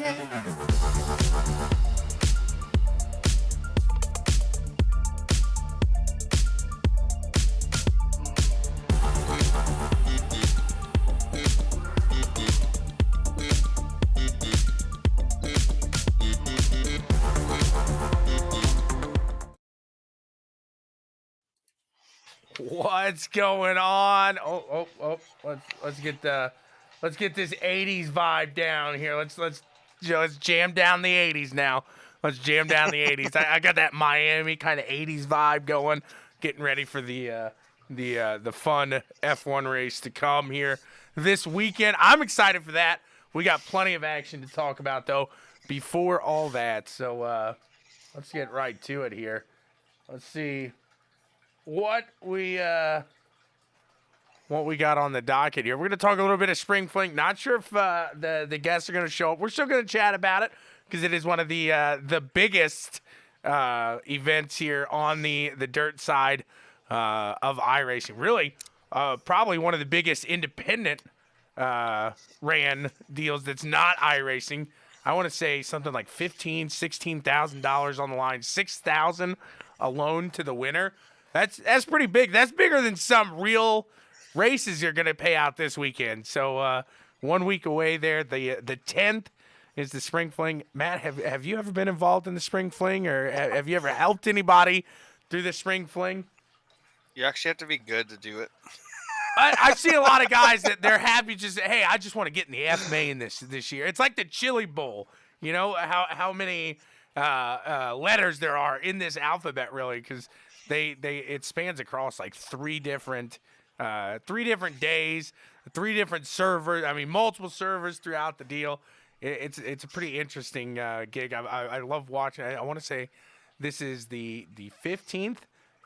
What's going on? Let's get this 80s vibe down here. Let's jam down the 80s now. Let's jam down the 80s. I got that Miami kind of 80s vibe going. Getting ready for the fun F1 race to come here this weekend. I'm excited for that. We got plenty of action to talk about though before all that. So let's get right to it here. Let's see what we got on the docket here. We're going to talk a little bit of Spring Fling. Not sure if the guests are going to show up. We're still going to chat about it because it is one of the biggest events here on the dirt side of iRacing. Really, probably one of the biggest independent ran deals that's not iRacing. I want to say something like $16,000 on the line, $6,000 alone to the winner. That's pretty big. That's bigger than some real races you're going to pay out this weekend. So 1 week away there. The 10th is the Spring Fling. Matt, have you ever been involved in the Spring Fling, or have you ever helped anybody through the Spring Fling? You actually have to be good to do it. I see a lot of guys that they're happy just, hey, I just want to get in the F main this year. It's like the Chili Bowl. You know how many letters there are in this alphabet, really, because it spans across like three different days, three different servers. I mean, multiple servers throughout the deal. It's a pretty interesting gig. I love watching. I want to say this is the 15th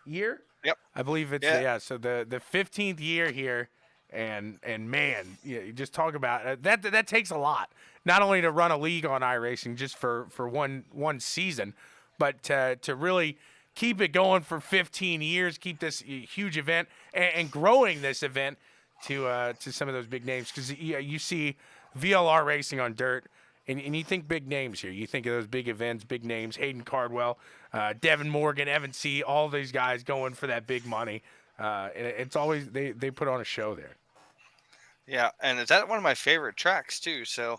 year. Yep, I believe it's so the 15th year here, and man, you just talk about that takes a lot. Not only to run a league on iRacing just for one season, but to really keep it going for 15 years, keep this huge event and growing this event to some of those big names. Because you see VLR racing on dirt, and you think big names here. You think of those big events, big names, Hayden Cardwell, Devin Morgan, Evan C., all these guys going for that big money. And it's always they put on a show there. Yeah, and it's at one of my favorite tracks, too, so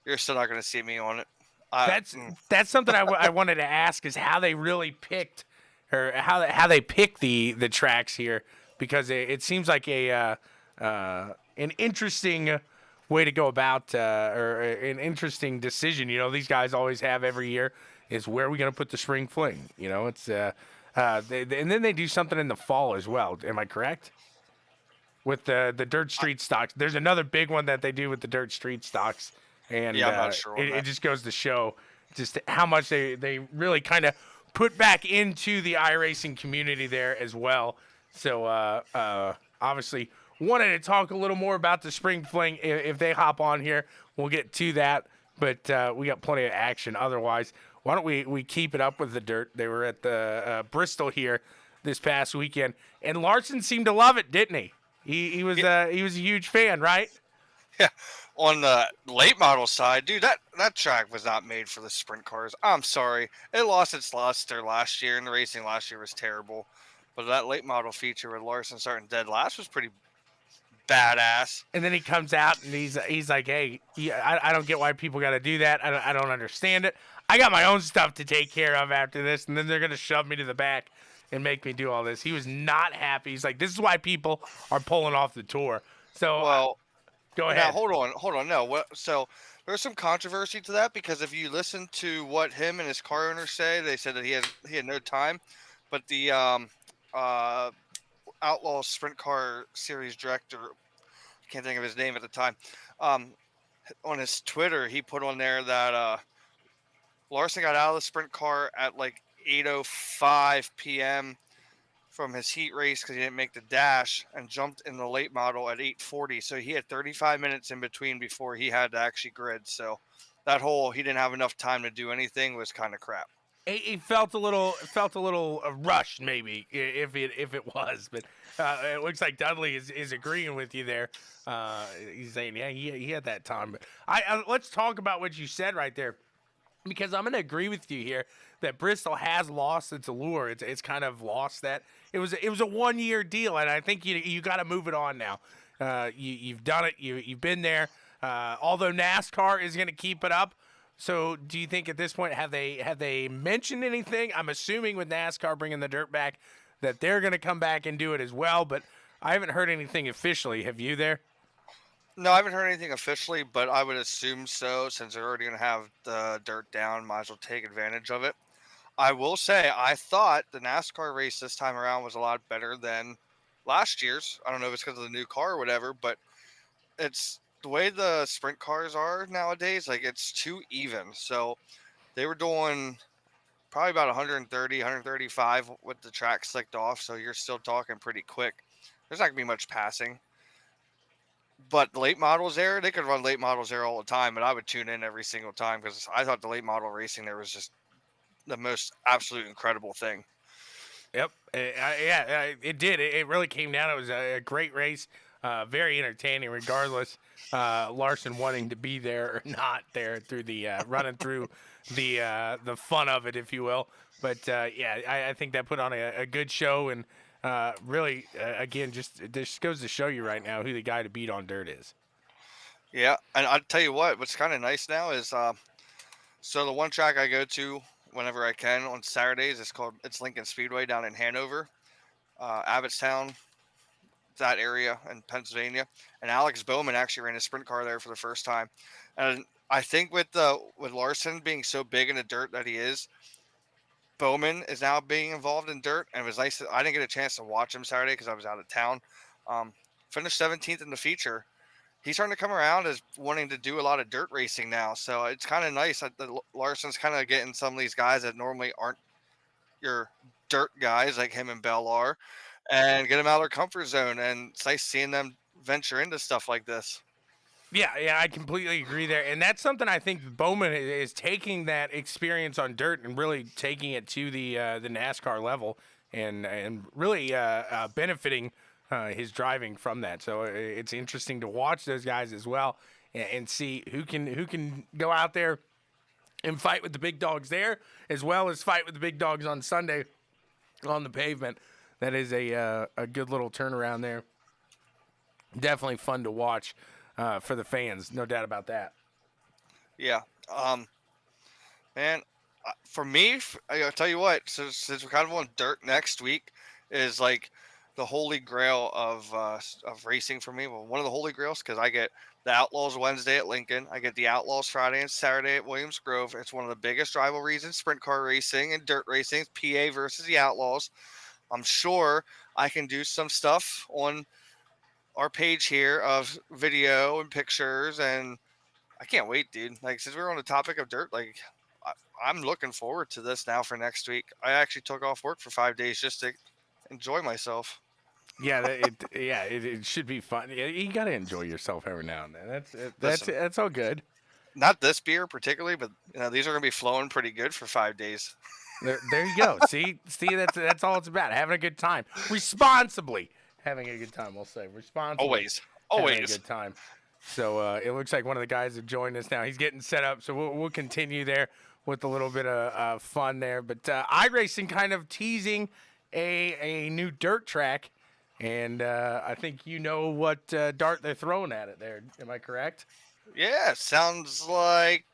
you're still not going to see me on it. That's something I wanted to ask is how they really picked, or how they pick the tracks here, because it seems like an interesting way to go about or an interesting decision. You know, these guys always have every year is where are we going to put the Spring Fling. You know, it's and then they do something in the fall as well. Am I correct? With the dirt street stocks, there's another big one that they do with the dirt street stocks. And I'm not sure it just goes to show just how much they really kind of put back into the iRacing community there as well. So obviously wanted to talk a little more about the Spring Fling. If they hop on here, we'll get to that. But we got plenty of action otherwise. Why don't we keep it up with the dirt? They were at the Bristol here this past weekend, and Larson seemed to love it, didn't he? He was a huge fan, right? Yeah. On the late model side, dude, that track was not made for the sprint cars. I'm sorry. It lost its luster last year, and the racing last year was terrible. But that late model feature with Larson starting dead last was pretty badass. And then he comes out, and he's like, hey, I don't get why people got to do that. I don't understand it. I got my own stuff to take care of after this, and then they're going to shove me to the back and make me do all this. He was not happy. He's like, this is why people are pulling off the tour. So, well, go ahead. Now, hold on. No, so there's some controversy to that, because if you listen to what him and his car owner say, they said that he had no time. But the Outlaw Sprint Car Series director, I can't think of his name at the time, on his Twitter, he put on there that Larson got out of the sprint car at like 8:05 p.m. from his heat race because he didn't make the dash, and jumped in the late model at 8:40. So he had 35 minutes in between before he had to actually grid. So that whole he didn't have enough time to do anything was kind of crap. It felt a little rushed, maybe if it was, but it looks like Dudley is agreeing with you there. He's saying, yeah, he had that time. But let's talk about what you said right there, because I'm going to agree with you here that Bristol has lost its allure. It's kind of lost that. It was a 1 year deal, and I think you got to move it on now. You've done it. You've been there. Although NASCAR is going to keep it up. So, do you think at this point have they mentioned anything? I'm assuming with NASCAR bringing the dirt back that they're going to come back and do it as well. But I haven't heard anything officially. Have you there? No, I haven't heard anything officially, but I would assume so since they're already going to have the dirt down. Might as well take advantage of it. I will say, I thought the NASCAR race this time around was a lot better than last year's. I don't know if it's because of the new car or whatever, but it's the way the sprint cars are nowadays. Like, it's too even. So they were doing probably about 130, 135 with the track slicked off. So you're still talking pretty quick. There's not going to be much passing. But the late models there, they could run late models there all the time, but I would tune in every single time because I thought the late model racing there was just the most absolute incredible thing. Yep. Yeah, it did. It really came down. It was a great race, very entertaining, regardless. Larson wanting to be there or not there through the running through the fun of it, if you will. But yeah, I think that put on a good show, and really, again, just goes to show you right now who the guy to beat on dirt is. Yeah, and I'll tell you what's kind of nice now is so the one track I go to whenever I can on Saturdays it's Lincoln Speedway down in Hanover, Abbottstown, that area in Pennsylvania, and Alex Bowman actually ran a sprint car there for the first time, and I think with Larson being so big in the dirt that he is, Bowman is now being involved in dirt, and it was nice. I didn't get a chance to watch him Saturday because I was out of town. Finished 17th in the feature. He's starting to come around as wanting to do a lot of dirt racing now. So it's kind of nice that Larson's kind of getting some of these guys that normally aren't your dirt guys like him and Bell are, and get them out of their comfort zone. And it's nice seeing them venture into stuff like this. Yeah, I completely agree there, and that's something I think Bowman is taking that experience on dirt and really taking it to the NASCAR level, and really benefiting his driving from that. So it's interesting to watch those guys as well, and see who can go out there and fight with the big dogs there, as well as fight with the big dogs on Sunday on the pavement. That is a good little turnaround there. Definitely fun to watch. For the fans, no doubt about that. Yeah. Man, for me, I'll tell you what, since we're kind of on dirt next week, is like the holy grail of racing for me. Well, one of the holy grails, because I get the Outlaws Wednesday at Lincoln. I get the Outlaws Friday and Saturday at Williams Grove. It's one of the biggest rivalries in sprint car racing and dirt racing, PA versus the Outlaws. I'm sure I can do some stuff on our page here of video and pictures, and I can't wait, dude. Like, since we're on the topic of dirt, like, I'm looking forward to this now for next week. I actually took off work for 5 days just to enjoy myself. Yeah, it should be fun. Yeah, you got to enjoy yourself every now and then. That's all good. Not this beer particularly, but these are gonna be flowing pretty good for 5 days. There you go. See, that's all it's about. Having a good time, responsibly having a good time. We'll say responsibly. Always having a good time. So it looks like one of the guys have joined us now. He's getting set up, so we'll continue there with a little bit of fun there. But iRacing kind of teasing a new dirt track, and I think you know what dart they're throwing at it there. Am I correct? Yeah, sounds like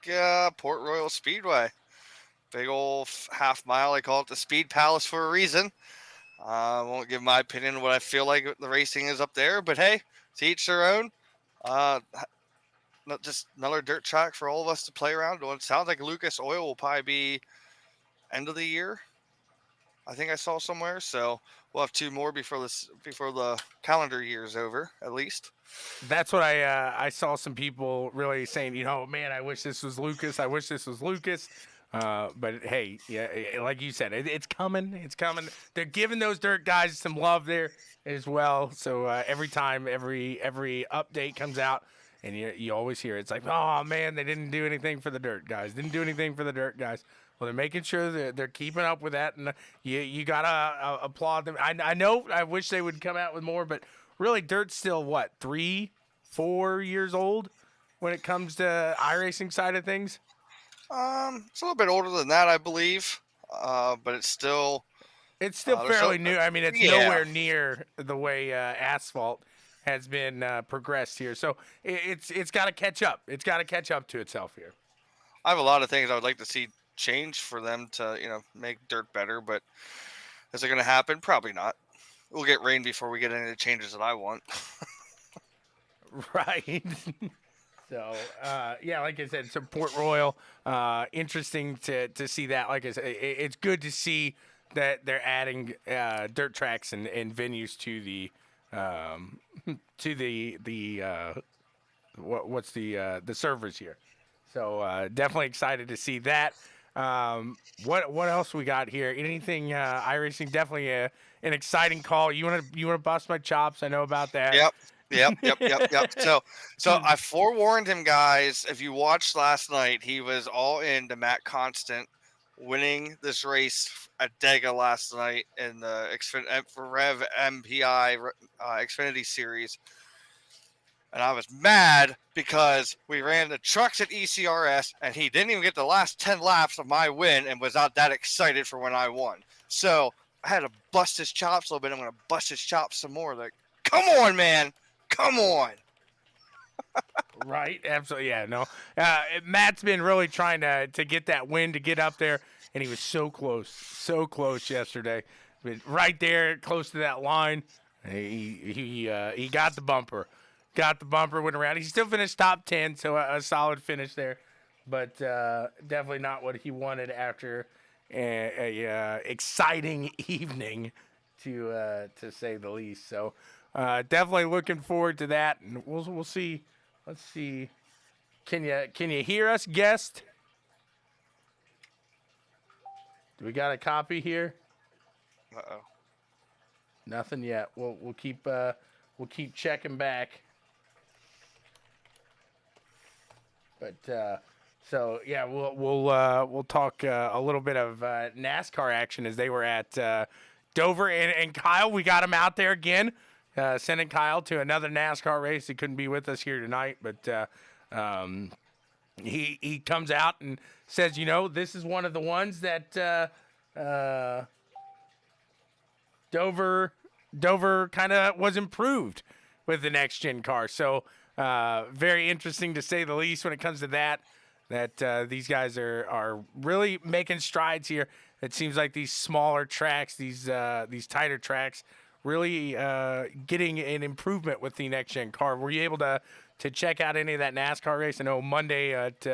Port Royal Speedway. Big old half mile. I call it the Speed Palace for a reason. I won't give my opinion on what I feel like the racing is up there, but hey, to each their own. Not just another dirt track for all of us to play around. It sounds like Lucas Oil will probably be end of the year. I think I saw somewhere. So we'll have 2 more before the calendar year is over, at least. That's what I saw some people really saying, man, I wish this was Lucas. I wish this was Lucas. But hey, yeah, like you said, it's coming. It's coming. They're giving those dirt guys some love there as well. So every time, every update comes out, and you always hear it's like, oh man, they didn't do anything for the dirt guys. Didn't do anything for the dirt guys. Well, they're making sure that they're keeping up with that, and you gotta applaud them. I know I wish they would come out with more, but really, dirt's still what 3-4 years old when it comes to iRacing side of things. It's a little bit older than that, I believe. But it's still It's still there's so fairly new. I mean, it's yeah. nowhere near the way asphalt has been progressed here. So it's got to catch up. It's got to catch up to itself here. I have a lot of things I would like to see change for them to make dirt better, but is it going to happen? Probably not. We'll get rain before we get any of the changes that I want. Right. So yeah, like I said, so Port Royal, interesting to see that. Like I said, it's good to see that they're adding dirt tracks and venues to the what's the servers here. So definitely excited to see that. What else we got here? Anything iRacing? Definitely an exciting call. You wanna bust my chops? I know about that. Yep. So I forewarned him, guys. If you watched last night, he was all into Matt Constant winning this race at Dega last night in the for Rev MPI Xfinity Series. And I was mad because we ran the trucks at ECRS and he didn't even get the last 10 laps of my win and was not that excited for when I won. So I had to bust his chops a little bit. I'm going to bust his chops some more. Like, come on, man. Come on. Right. Absolutely. Yeah. No. Matt's been really trying to get that win, to get up there, and he was so close yesterday. But right there, close to that line, he got the bumper. Went around. He still finished top 10, so a solid finish there, but definitely not what he wanted after a exciting evening, to say the least. So definitely looking forward to that, and we'll see. Let's see. Can you hear us, guest? Do we got a copy here? Uh-oh. Nothing yet. We'll keep checking back. But so yeah, we'll talk a little bit of NASCAR action as they were at Dover, and Kyle, we got him out there again, sending Kyle to another NASCAR race. He couldn't be with us here tonight, but he comes out and says, this is one of the ones that Dover kind of was improved with the next gen car. So very interesting, to say the least, when it comes to that these guys are really making strides here. It seems like these smaller tracks, these tighter tracks, really getting an improvement with the next gen car. Were you able to check out any of that NASCAR race? I know Monday at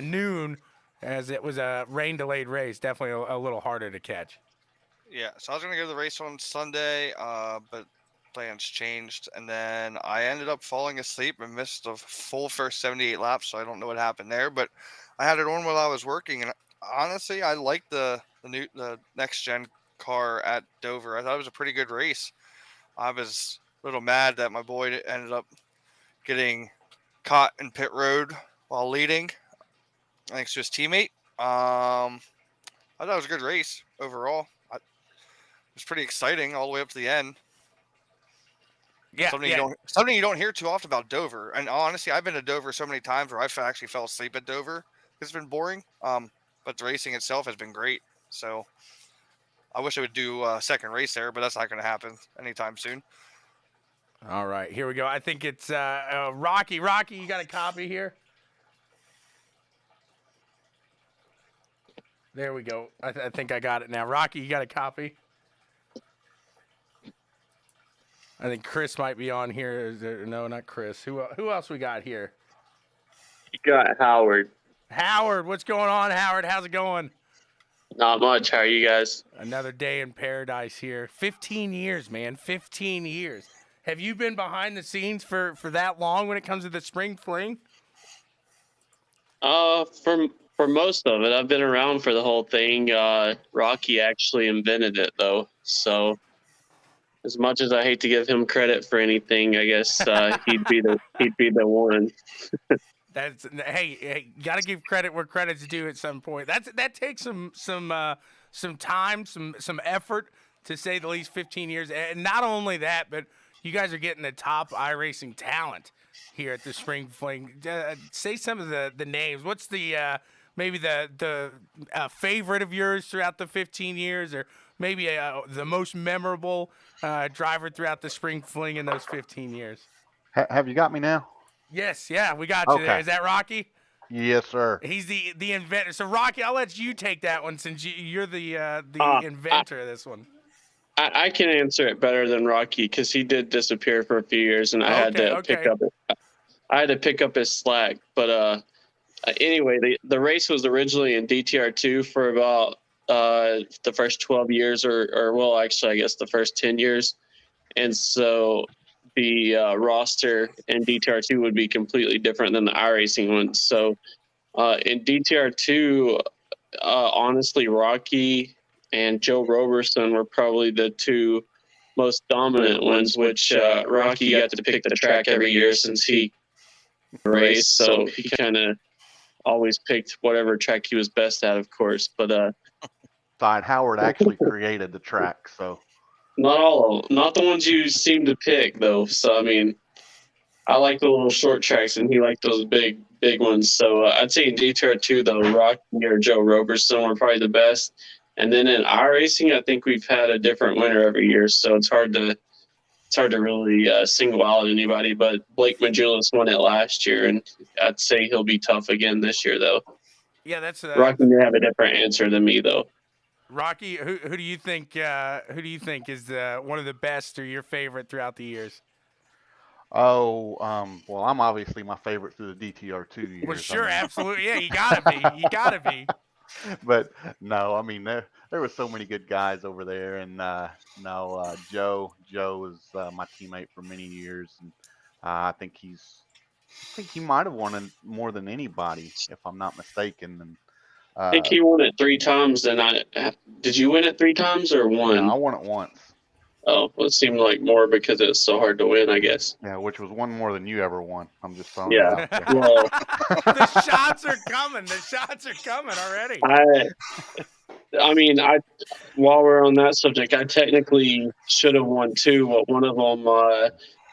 noon, as it was a rain delayed race, definitely a little harder to catch. Yeah, so I was going to go to the race on Sunday, but plans changed, and then I ended up falling asleep and missed the full first 78 laps, so I don't know what happened there, but I had it on while I was working, and honestly, I liked the next gen car at Dover. I thought it was a pretty good race. I was a little mad that my boy ended up getting caught in pit road while leading, thanks to his teammate. I thought it was a good race overall. It was pretty exciting all the way up to the end. Yeah, something you don't hear too often about Dover. And honestly, I've been to Dover so many times where I've actually fell asleep at Dover. It's been boring. But the racing itself has been great. So I wish I would do a second race there, but that's not going to happen anytime soon. All right, here we go. I think it's Rocky. Rocky, you got a copy here? There we go. I think I got it now. Rocky, you got a copy? I think Chris might be on here. No, not Chris. Who else we got here? You got Howard. Howard, what's going on, Howard? How's it going? Not much. How are you guys? Another day in paradise here. 15 years, man. 15 years. Have you been behind the scenes for that long when it comes to the spring fling? For most of it, I've been around for the whole thing. Rocky actually invented it, though. So, as much as I hate to give him credit for anything, I guess he'd be the one. That's hey, got to give credit where credit's due at some point. That takes some time, some effort, to say the least. 15 years, and not only that, but you guys are getting the top iRacing talent here at the Spring Fling. Say some of the names. What's the maybe the favorite of yours throughout the 15 years, or maybe the most memorable driver throughout the Spring Fling in those 15 years? Have you got me now? Yes, yeah, we got you there. Okay. Is that Rocky? Yes, sir. He's the inventor. So Rocky, I'll let you take that one since you're the inventor of this one. I can answer it better than Rocky because he did disappear for a few years, and I had to pick up. I had to pick up his slack. But anyway, the race was originally in DTR2 for about the first 12 years, or well, actually, I guess the first 10 years, and so the roster in DTR2 would be completely different than the iRacing one. So in DTR2, honestly, Rocky and Joe Roberson were probably the two most dominant ones, which Rocky got to pick the track every year since he raced. So he kind of always picked whatever track he was best at, of course. But Howard actually created the track, so. Not all of them. Not the ones you seem to pick, though. So, I mean, I like the little short tracks, and he liked those big ones. So, I'd say in DTR2, though, Rocky or Joe Roberson were probably the best. And then in iRacing, I think we've had a different winner every year. So, it's hard to really single out anybody. But Blake Majulis won it last year, and I'd say he'll be tough again this year, though. Yeah, that's Rocky may have a different answer than me, though. Rocky, who do you think is one of the best or your favorite throughout the years? Oh, well, I'm obviously my favorite through the DTR2 years. Well, sure, absolutely, yeah, you gotta be. But no, I mean there were so many good guys over there, and Joe was my teammate for many years, and I think he might have won more than anybody, if I'm not mistaken. And I think he won it 3 times. Did you win it 3 times or one? No, I won it once. Oh, well, it seemed like more because it's so hard to win, I guess. Yeah, which was one more than you ever won. I'm just throwing Yeah. it out there. Well, The shots are coming. The shots are coming already. I mean, while we're on that subject, I technically should have won 2, but one of them,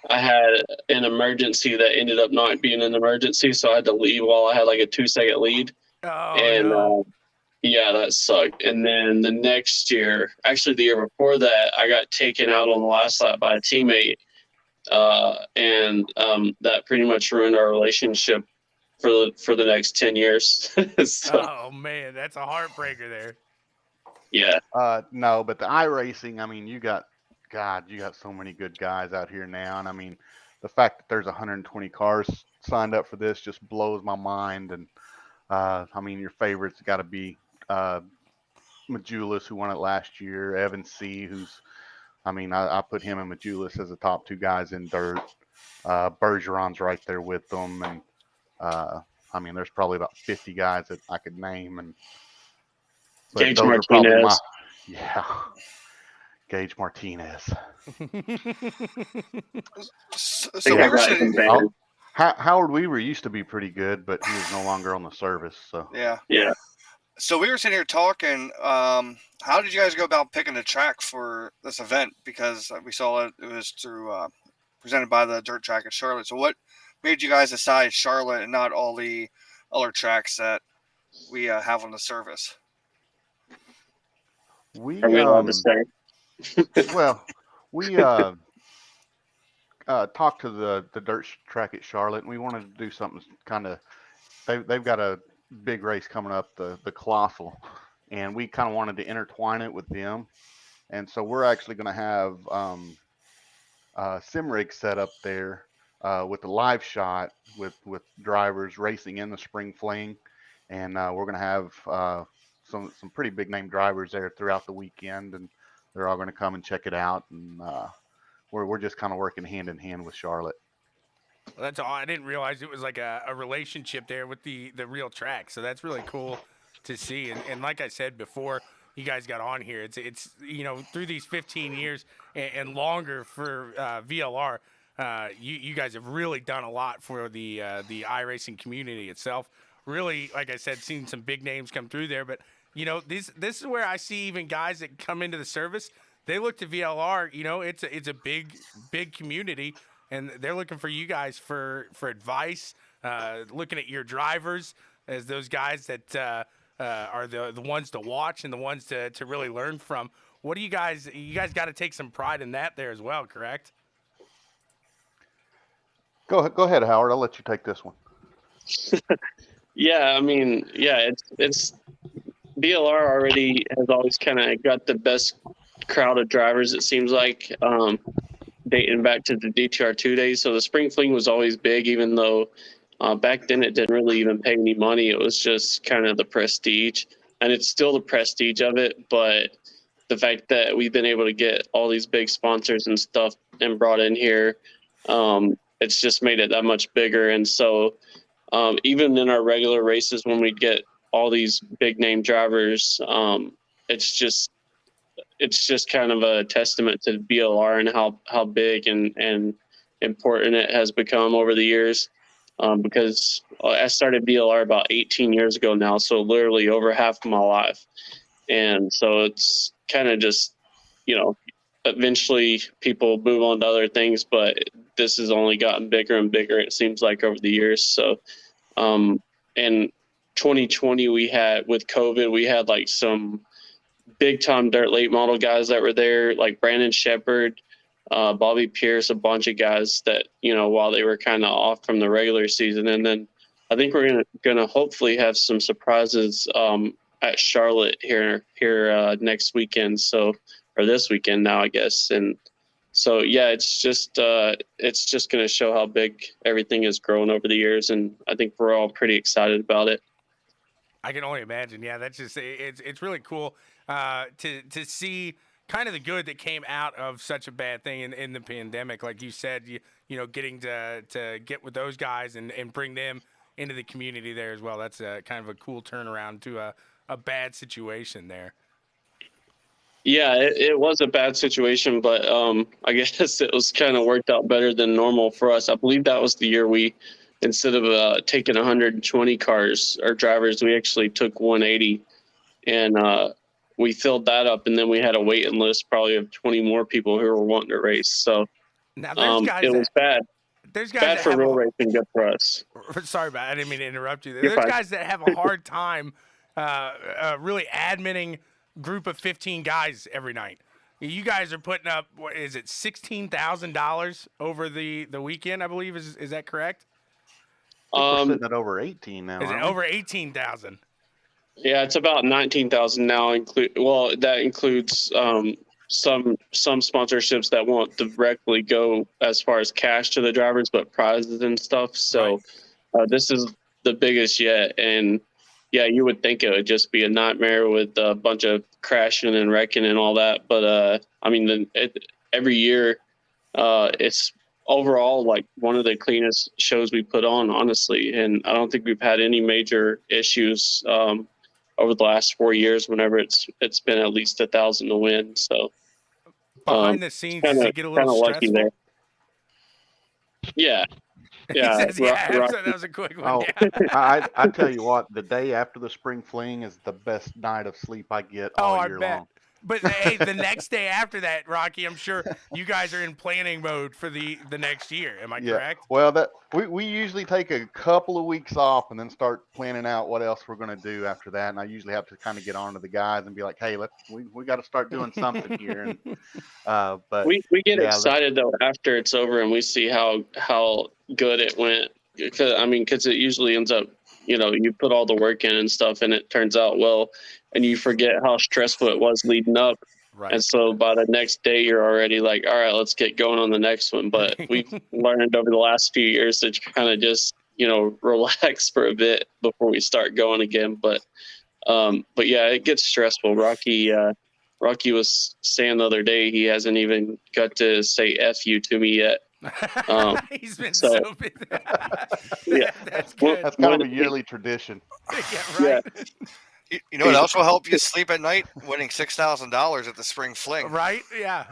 I had an emergency that ended up not being an emergency, so I had to leave while I had like a 2-second lead. Oh, And no. yeah, that sucked. And then the next year, actually the year before that, I got taken out on the last lap by a teammate, and that pretty much ruined our relationship for the next 10 years. So, Oh man, that's a heartbreaker there. yeah. No, but the iRacing, I mean, you got so many good guys out here now, and I mean, the fact that there's 120 cars signed up for this just blows my mind. And I mean, your favorites got to be Majulis, who won it last year, Evan C., I put him and Majulis as the top 2 guys in dirt. Bergeron's right there with them, and I mean, there's probably about 50 guys that I could name, but Gage those Martinez. are probably Gage Martinez. So we were sitting. Howard Weaver used to be pretty good, but he is no longer on the service. So Yeah. So we were sitting here talking. How did you guys go about picking the track for this event? Because we saw it was through presented by the dirt track at Charlotte. So what made you guys decide Charlotte and not all the other tracks that we have on the service? Are we allowed to say? Well, we talked to the dirt track at Charlotte, and we wanted to do something kind of. They've got a big race coming up, the Colossal, and we kind of wanted to intertwine it with them. And so we're actually going to have sim rig set up there with the live shot with drivers racing in the Spring Fling, and we're going to have some pretty big name drivers there throughout the weekend, and they're all going to come and check it out. And we're just kind of working hand in hand with Charlotte. Well, that's all. I didn't realize it was like a relationship there with the real track. So that's really cool to see. And like I said before, you guys got on here. It's through these 15 years and longer for VLR. you guys have really done a lot for the iRacing community itself. Really, like I said, seen some big names come through there. But this is where I see even guys that come into the service. They look to VLR. It's a big community, and they're looking for you guys for advice. Looking at your drivers as those guys that are the ones to watch and the ones to really learn from. What do you guys got to take some pride in that there as well, correct? Go ahead, Howard. I'll let you take this one. Yeah, I mean, yeah, it's BLR already has always kind of got the best crowd of drivers, it seems like, dating back to the DTR2 days. So the spring fling was always big, even though back then it didn't really even pay any money. It was just kind of the prestige, and it's still the prestige of it. But the fact that we've been able to get all these big sponsors and stuff and brought in here, it's just made it that much bigger. And so even in our regular races, when we get all these big name drivers, it's just kind of a testament to BLR and how big and important it has become over the years. Because I started BLR about 18 years ago now, so literally over half of my life. And so it's kind of just, eventually people move on to other things, but this has only gotten bigger and bigger, it seems like, over the years. So, in 2020, with COVID, we had like some big time dirt late model guys that were there, like Brandon Shepard, Bobby Pierce, a bunch of guys that, while they were kind of off from the regular season. And then I think we're gonna hopefully have some surprises at Charlotte here next weekend. So, or this weekend now, I guess. And so, yeah, it's just going to show how big everything has grown over the years. And I think we're all pretty excited about it. I can only imagine. Yeah, that's just it's really cool to see kind of the good that came out of such a bad thing in the pandemic. Like you said, getting to get with those guys and bring them into the community there as well. That's kind of a cool turnaround to a bad situation there. Yeah, it was a bad situation, but I guess it was kind of worked out better than normal for us. I believe that was the year we, instead of taking 120 cars or drivers, we actually took 180, and we filled that up, and then we had a waiting list probably of 20 more people who were wanting to race. So now there's guys it was bad. There's guys bad that for have real racing, good for us. Sorry about it. I didn't mean to interrupt you. You're There's fine. guys that have a hard time really admitting group of 15 guys every night. You guys are putting up, what is it, $16,000 over the weekend, I believe. Is that correct? We're sitting at over 18 now. Is it over 18,000? Yeah, it's about 19,000 now. That includes some sponsorships that won't directly go as far as cash to the drivers, but prizes and stuff. So this is the biggest yet. And yeah, you would think it would just be a nightmare with a bunch of crashing and wrecking and all that. But I mean, every year it's overall like one of the cleanest shows we put on, honestly. And I don't think we've had any major issues over the last 4 years. Whenever it's been at least 1,000 to win. So behind the scenes, does it get a little stressful? There. Yeah. Yeah, says, that was a quick one. Oh, yeah. I tell you what, the day after the spring fling is the best night of sleep I get all year long. But hey, the next day after that, Rocky, I'm sure you guys are in planning mode for the next year. Am I correct? Well, we usually take a couple of weeks off and then start planning out what else we're going to do after that. And I usually have to kind of get on to the guys and be like, hey, we got to start doing something here. And but we get excited though after it's over and we see how good it went. Because it usually ends up, you put all the work in and stuff, and it turns out well, and you forget how stressful it was leading up. Right. And so by the next day, you're already like, all right, let's get going on the next one. But we've learned over the last few years to kind of just, relax for a bit before we start going again. But yeah, it gets stressful. Rocky was saying the other day he hasn't even got to say F you to me yet. He's been so busy. Yeah, that's good. That's kind of a yearly tradition. Yeah, right. Yeah. You know what else will help you sleep at night? Winning $6,000 at the spring fling. Right? Yeah.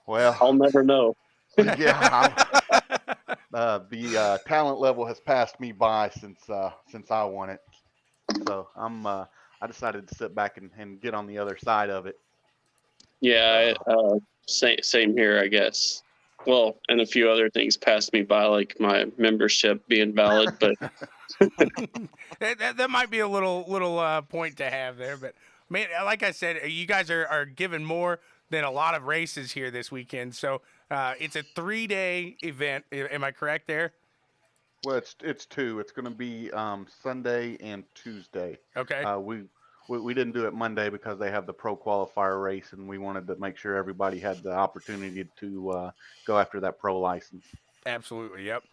Well, I'll never know. Yeah, the talent level has passed me by since I won it. So I decided to sit back and get on the other side of it. Yeah, same here, I guess. Well, and a few other things passed me by, like my membership being valid, but that might be a little point to have there, but man, like I said, you guys are giving more than a lot of races here this weekend. So it's a 3-day event. Am I correct there? Well, it's two. It's going to be Sunday and Tuesday. Okay. We didn't do it Monday because they have the pro qualifier race, and we wanted to make sure everybody had the opportunity to go after that pro license. Absolutely. Yep.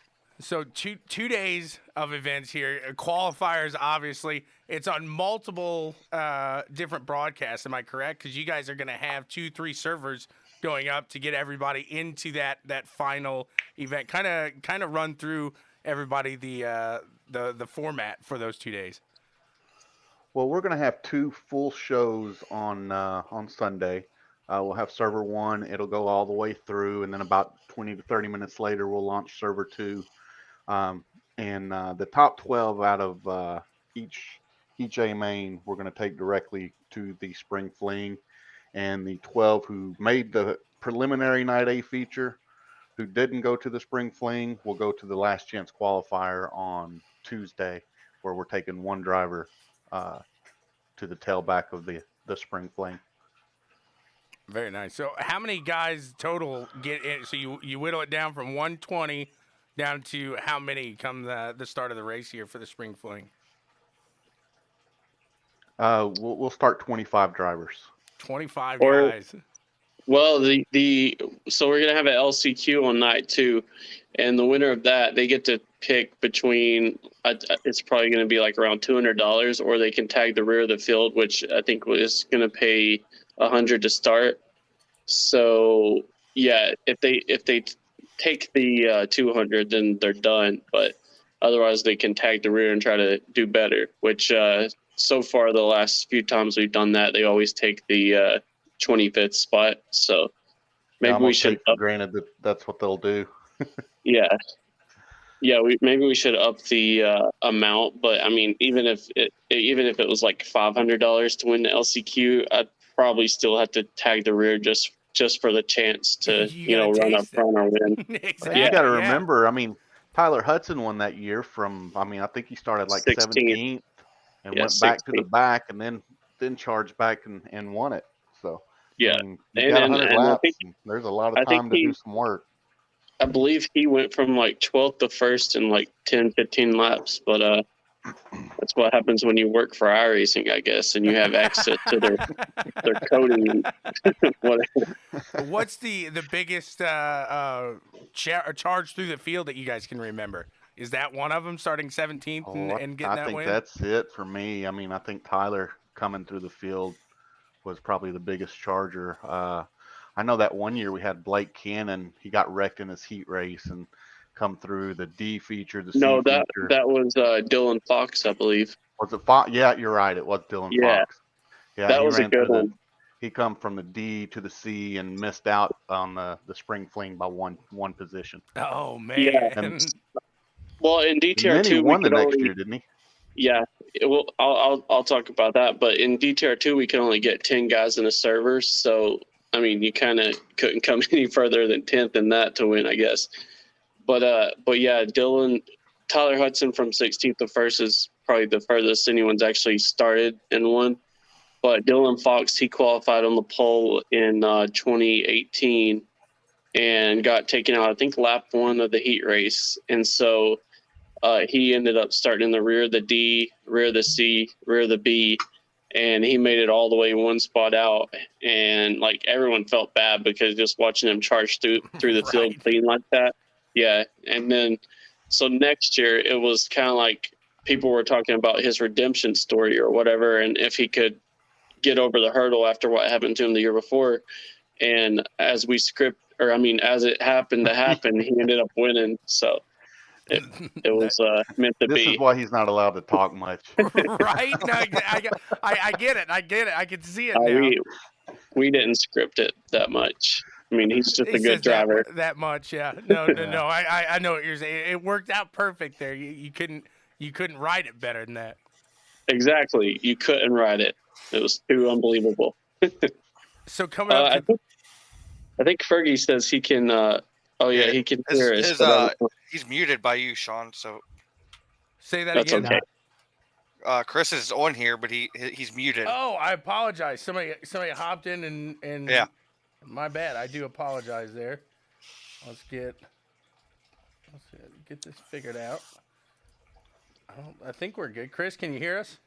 So two days of events here. Qualifiers, obviously, it's on multiple different broadcasts. Am I correct? Because you guys are going to have 2-3 servers going up to get everybody into that final event. Kind of run through everybody the format for those 2 days. Well, we're going to have 2 full shows on Sunday. We'll have server 1. It'll go all the way through, and then about 20 to 30 minutes later, we'll launch server 2. And the top 12 out of each A main, we're going to take directly to the spring fling. And the 12 who made the preliminary night A feature, who didn't go to the spring fling, will go to the last chance qualifier on Tuesday, where we're taking 1 driver to the tailback of the spring fling. Very nice. So how many guys total get in? So you whittle it down from 120 down to how many come the start of the race here for the spring fling? We'll start 25 drivers. 25 guys. Well, so we're gonna have an LCQ on night 2, and the winner of that, they get to pick between. It's probably gonna be like around $200, or they can tag the rear of the field, which I think is gonna pay $100 to start. So yeah, if they take the 200, then they're done. But otherwise, they can tag the rear and try to do better. Which so far the last few times we've done that, they always take the 25th spot. So maybe we should. Granted that that's what they'll do. Yeah. Maybe we should up the amount. But I mean, even if it was like $500 to win the LCQ, I'd probably still have to tag the rear just for the chance to run up front or win. Exactly. You got to remember. I mean, Tyler Hudson won that year from. I mean, I think he started like 17th and went 16th. back to the back and then charged back and won it. So yeah, I mean, you got 100 laps. There's a lot of time to do some work. I believe he went from like 12th to 1st in like 10, 15 laps. But that's what happens when you work for iRacing, I guess, and you have access to their coding and whatever. What's the biggest charge through the field that you guys can remember? Is that one of them, starting 17th and getting that win? I think that's it for me. I mean, I think Tyler coming through the field was probably the biggest charger. I know that one year we had Blake Cannon. He got wrecked in his heat race and come through the D feature, the C feature. That was Dylan Fox, I believe. Was it Fox? Yeah, you're right. It was Dylan Fox. Yeah, that was a good one. He come from the D to the C and missed out on the spring fling by one position. Oh man! Yeah. Well, in DTR2, he won the next year, didn't he? Yeah. Well, I'll talk about that. But in DTR2, we can only get 10 guys in a server. So I mean, you kind of couldn't come any further than 10th in that to win, I guess. But yeah, Tyler Hudson from 16th to 1st is probably the furthest anyone's actually started and won. But Dylan Fox, he qualified on the pole in 2018 and got taken out, I think, lap 1 of the heat race. And so he ended up starting in the rear of the D, rear of the C, rear of the B, and he made it all the way 1 spot out. And like everyone felt bad because just watching him charge through the field clean like that. Yeah. And then so next year it was kind of like people were talking about his redemption story or whatever, and if he could get over the hurdle after what happened to him the year before. And as it happened to happen, he ended up winning. So it was meant to be. This is why he's not allowed to talk much. Right? No, I get it. I can see it now. We didn't script it that much. I mean, he's just He a good says driver. that much, yeah. No. I know what you're saying. It worked out perfect there. You couldn't write it better than that. Exactly. You couldn't ride it. It was too unbelievable. So coming up to I think Fergie says he can. He can hear us. He's muted by you, Sean. So say that that's again. okay. Chris is on here, but he's muted. Oh, I apologize. Somebody hopped in and yeah. My bad. I do apologize there. Let's get this figured out. I think we're good. Chris, can you hear us?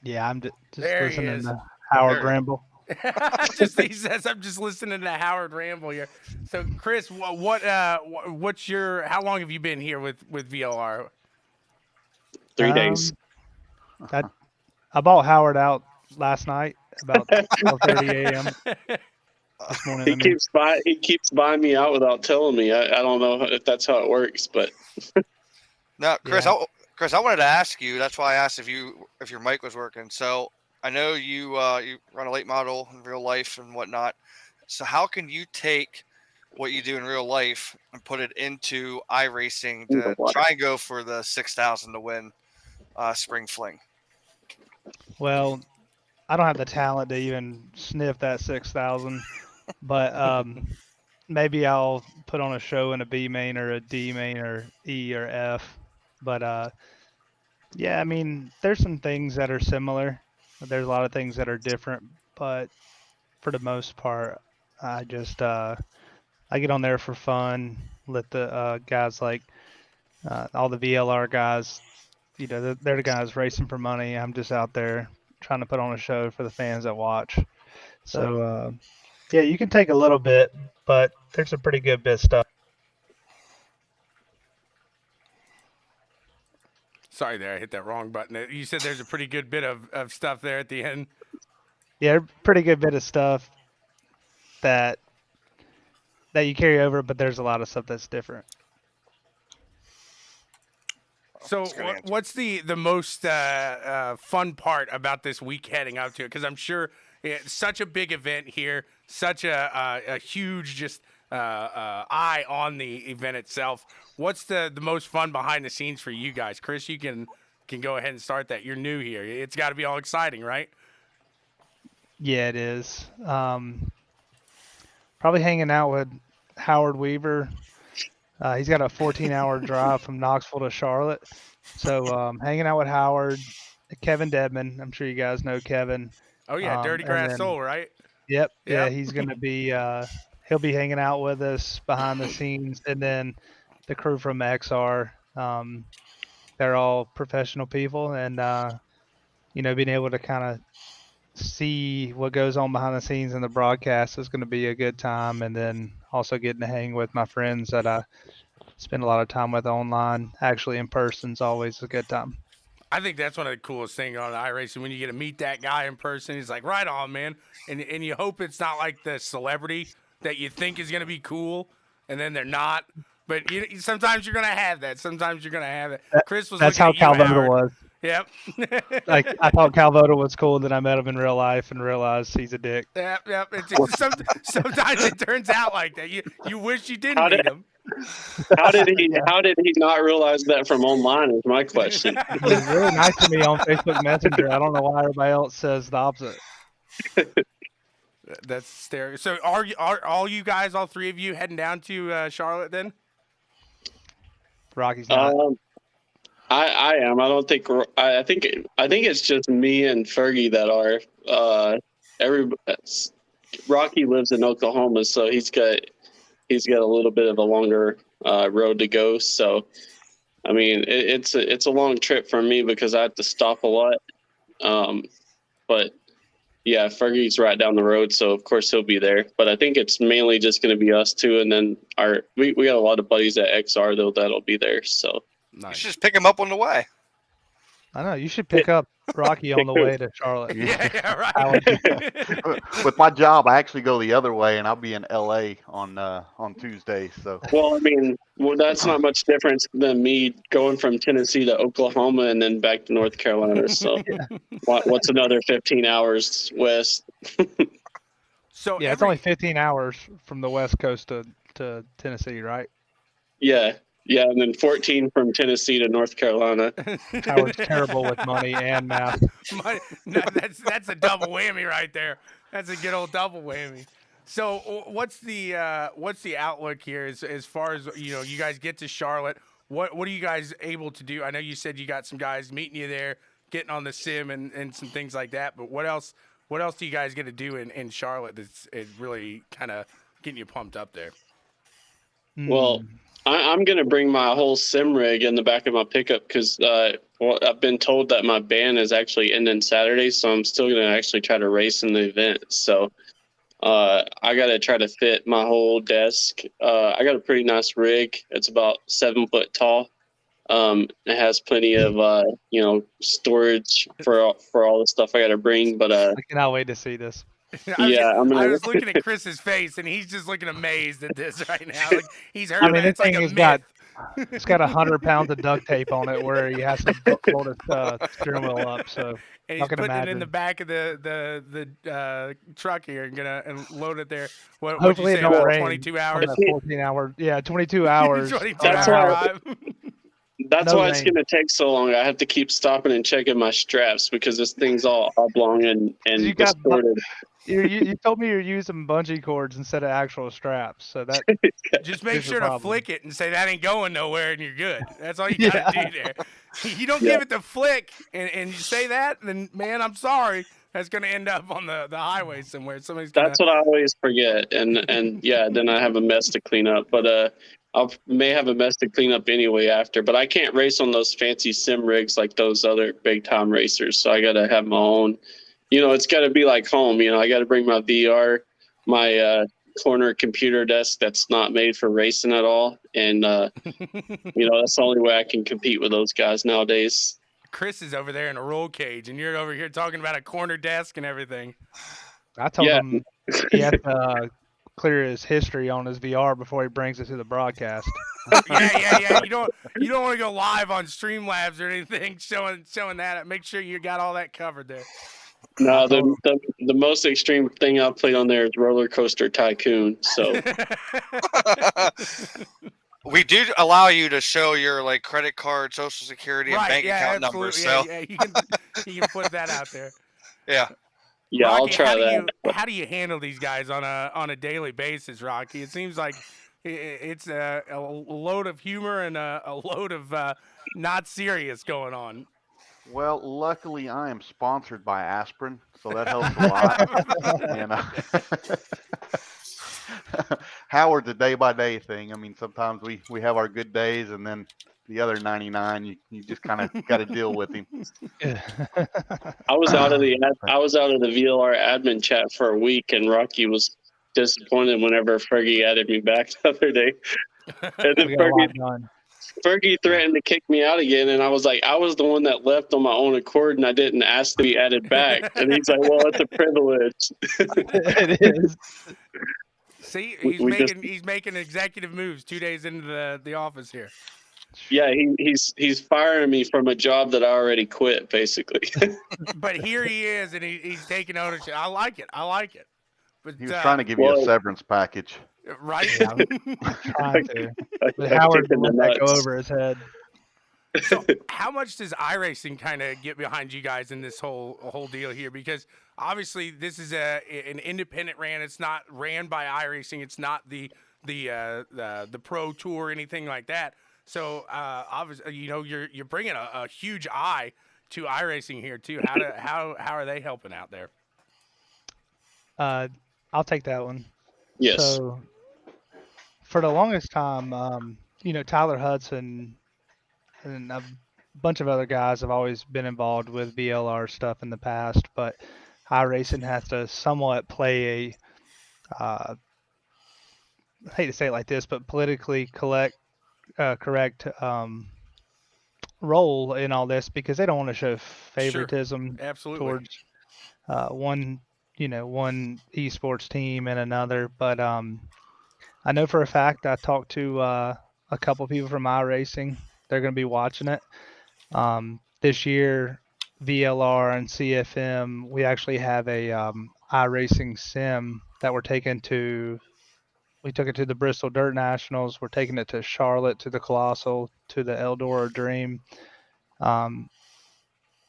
Yeah, I'm just There he listening is. to Howard ramble. He says I'm just listening to Howard ramble here. So, Chris, what's your? How long have you been here with VLR? 3 days. I bought Howard out last night about 12:30 a.m. this morning. He keeps buying me out without telling me. I don't know if that's how it works, but no, Chris. Yeah. Chris, I wanted to ask you. That's why I asked if your mic was working. So I know you run a late model in real life and whatnot. So how can you take what you do in real life and put it into iRacing to try and go for the 6,000 to win Spring Fling? Well, I don't have the talent to even sniff that 6,000, but maybe I'll put on a show in a B main or a D main or E or F. But yeah, I mean, there's some things that are similar. There's a lot of things that are different, but for the most part, I just I get on there for fun. Let the guys like all the VLR guys, they're the guys racing for money. I'm just out there trying to put on a show for the fans that watch. So yeah, you can take a little bit, but there's some pretty good bit stuff. Sorry there, I hit that wrong button. You said there's a pretty good bit of stuff there at the end. Yeah, pretty good bit of stuff that you carry over, but there's a lot of stuff that's different. So what's the most fun part about this week heading up to it? Because I'm sure it's such a big event here, such a huge just eye on the event itself. What's the most fun behind the scenes for you guys? Chris, you can go ahead and start that. You're new here. It's got to be all exciting, right? Yeah, it is. Probably hanging out with Howard Weaver. He's got a 14-hour drive from Knoxville to Charlotte. So hanging out with Howard, Kevin Dedman. I'm sure you guys know Kevin. Oh, yeah, Dirty Grass Soul, right? Yep. Yeah, he's going to be he'll be hanging out with us behind the scenes. And then the crew from XR, they're all professional people. And, being able to kind of see what goes on behind the scenes in the broadcast is going to be a good time. And then also getting to hang with my friends that I spend a lot of time with online, actually in person is always a good time. I think that's one of the coolest things on iRacing when you get to meet that guy in person. He's like, right on, man. And you hope it's not like the celebrity that you think is going to be cool, and then they're not. But sometimes you're going to have that. Sometimes you're going to have it. Chris was That's how Calvoda was. Yep. Like, I thought Calvoda was cool, then I met him in real life and realized he's a dick. Yep. Sometimes it turns out like that. You wish you didn't meet him. How did he not realize that from online is my question. He was really nice to me on Facebook Messenger. I don't know why everybody else says the opposite. That's stereo. So are all you guys, all three of you, heading down to Charlotte then? Rocky's not. I am. I don't think. I think it's just me and Fergie that are. Rocky lives in Oklahoma, so he's got a little bit of a longer road to go. So, I mean, it's a long trip for me because I have to stop a lot. But yeah, Fergie's right down the road, so of course he'll be there. But I think it's mainly just going to be us two, and then we got a lot of buddies at XR though that'll be there. So nice. You should just pick him up on the way. I know you should pick up Rocky on the way to Charlotte. Yeah, right. With my job, I actually go the other way, and I'll be in LA on Tuesday. So well, I mean, that's not much difference than me going from Tennessee to Oklahoma and then back to North Carolina. So what's another 15 hours west? So Yeah, it's only 15 hours from the West Coast to Tennessee, right? Yeah, and then 14 from Tennessee to North Carolina. Howard's terrible with money and math. No, that's a double whammy right there. That's a good old double whammy. So what's the outlook here as far as you guys get to Charlotte? What are you guys able to do? I know you said you got some guys meeting you there, getting on the sim and some things like that. But what else do you guys get to do in Charlotte that's really kind of getting you pumped up there? Well, I'm going to bring my whole sim rig in the back of my pickup because I've been told that my ban is actually ending Saturday, so I'm still going to actually try to race in the event. So I got to try to fit my whole desk. I got a pretty nice rig. It's about 7 foot tall. It has plenty of storage for all the stuff I got to bring. But I cannot wait to see this. I was looking at Chris's face, and he's just looking amazed at this right now. Like he's heard that. It's like a myth. It's got 100 pounds of duct tape on it where he has to hold his steering wheel up. So and he's putting it in the back of the truck here and load it there. Hopefully it don't rain. 22 hours. 14 hours. Yeah, 22 hours. 22 That's hours. That's why it's going to take so long. I have to keep stopping and checking my straps because this thing's all oblong and distorted. You told me you're using bungee cords instead of actual straps, so that just make sure to flick it and say that ain't going nowhere, and you're good. That's all you gotta do there. You don't give it the flick, and you say that, then man, I'm sorry, that's gonna end up on the highway somewhere. That's what I always forget, and yeah, then I have a mess to clean up. But I may have a mess to clean up anyway after. But I can't race on those fancy sim rigs like those other big time racers, so I gotta have my own. It's got to be like home. I got to bring my VR, my corner computer desk that's not made for racing at all. And, that's the only way I can compete with those guys nowadays. Chris is over there in a roll cage, and you're over here talking about a corner desk and everything. I told him he has to clear his history on his VR before he brings it to the broadcast. Yeah. You don't want to go live on Streamlabs or anything showing that. Make sure you got all that covered there. No, the most extreme thing I've played on there is Roller Coaster Tycoon. So we do allow you to show your credit card, social security, and bank account numbers. So you can put that out there. Yeah. Yeah, Rocky, I'll try that. How do you handle these guys on a daily basis, Rocky? It seems like it's a load of humor and a load of not serious going on. Well, luckily I am sponsored by aspirin, so that helps a lot. Howard's a day-by-day thing. I mean, sometimes we have our good days, and then the other 99, you just kind of got to deal with him. I was out of the VLR admin chat for a week, and Rocky was disappointed whenever Fergie added me back the other day. And then Fergie threatened to kick me out again, and I was like, I was the one that left on my own accord, and I didn't ask to be added back. And he's like, well, it's a privilege. It is. See, he's making executive moves 2 days into the office here. Yeah, he's firing me from a job that I already quit, basically. But here he is, and he's taking ownership. I like it. But he was trying to give you a severance package. Right? Yeah, I'm trying to. But Howard let that go over his head. So how much does iRacing kind of get behind you guys in this whole deal here? Because obviously this is an independent ran. It's not ran by iRacing. It's not the pro tour or anything like that. So obviously, you're bringing a huge eye to iRacing here too. How are they helping out there? I'll take that one. Yes. So for the longest time, Tyler Hudson and a bunch of other guys have always been involved with VLR stuff in the past, but iRacing has to somewhat play I hate to say it like this, but politically correct role in all this because they don't want to show favoritism towards one esports team and another. But I know for a fact I talked to a couple people from iRacing. They're going to be watching it. This year, VLR and CFM, we actually have a iRacing sim that we're taking to. We took it to the Bristol Dirt Nationals. We're taking it to Charlotte, to the Colossal, to the Eldora Dream.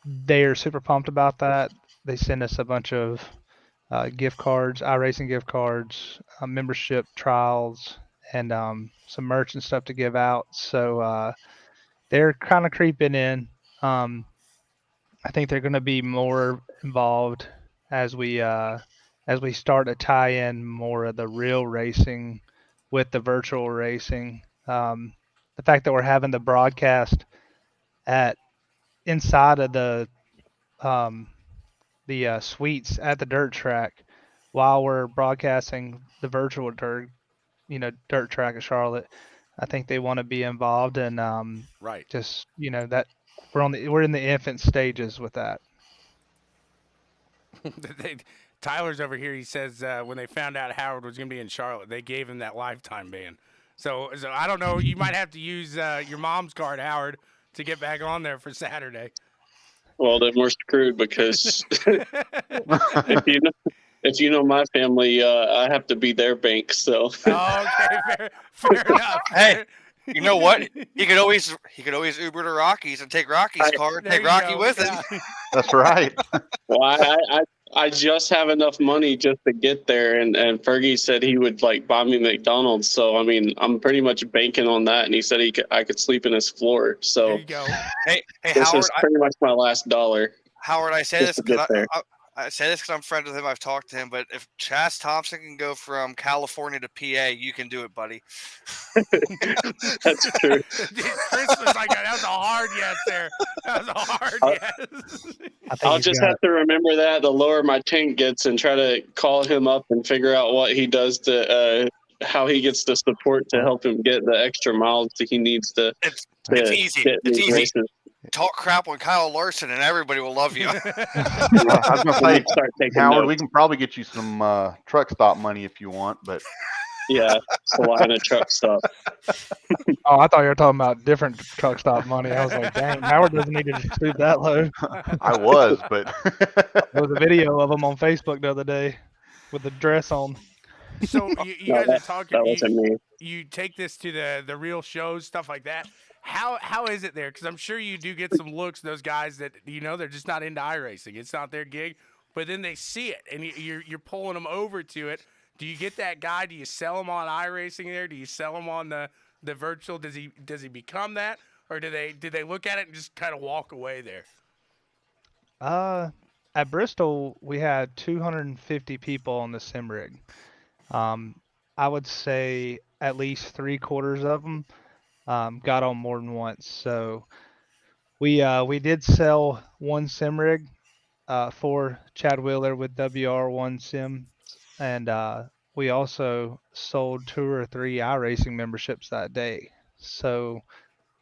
They are super pumped about that. They send us a bunch of gift cards, iRacing gift cards, membership trials, and some merch and stuff to give out. So they're kind of creeping in. I think they're going to be more involved as we start to tie in more of the real racing with the virtual racing. The fact that we're having the broadcast at inside of um, the suites at the dirt track while we're broadcasting the virtual dirt track of Charlotte. I think they want to be involved and Right. just that we're in the infant stages with that. Tyler's over here. He says when they found out Howard was going to be in Charlotte, they gave him that lifetime ban. So I don't know. You might have to use your mom's card, Howard, to get back on there for Saturday. Well, then we're screwed because if you know my family, I have to be their bank. So. Oh, okay, fair enough. Hey, you know what? He could always Uber to Rocky's and take Rocky's card, and take Rocky with it. That's right. Well, I just have enough money just to get there, and Fergie said he would like buy me McDonald's. So I mean, I'm pretty much banking on that, and he said I could sleep in his floor. So there you go. Hey, this Howard, is pretty much my last dollar. Howard, I say this just to get because there. I say this because I'm friends with him. I've talked to him, but if Chaz Thompson can go from California to PA, you can do it, buddy. That's true. Chris was like, that was a hard yes there. That was a hard yes. I'll just have to remember that the lower my tank gets and try to call him up and figure out what he does to how he gets the support to help him get the extra miles that he needs to. It's easy. It's easy. Races. Talk crap on Kyle Larson, and everybody will love you. I was going to say, Howard, we can probably get you some truck stop money if you want, but yeah, Salina truck stop. Oh, I thought you were talking about different truck stop money. I was like, dang, Howard doesn't need to stoop that low. I was, but there was a video of him on Facebook the other day with the dress on. So you guys are talking. That wasn't me. You take this to the real shows, stuff like that. How is it there? Because I'm sure you do get some looks. Those guys that they're just not into iRacing. It's not their gig, but then they see it and you're pulling them over to it. Do you get that guy? Do you sell him on iRacing there? Do you sell him on the virtual? Does he become that, or do they look at it and just kind of walk away there? At Bristol, we had 250 people on the sim rig. I would say at least 3/4 of them got on more than once. So we did sell one sim rig for Chad Wheeler with WR1 Sim, and we also sold 2 or 3 iRacing memberships that day. So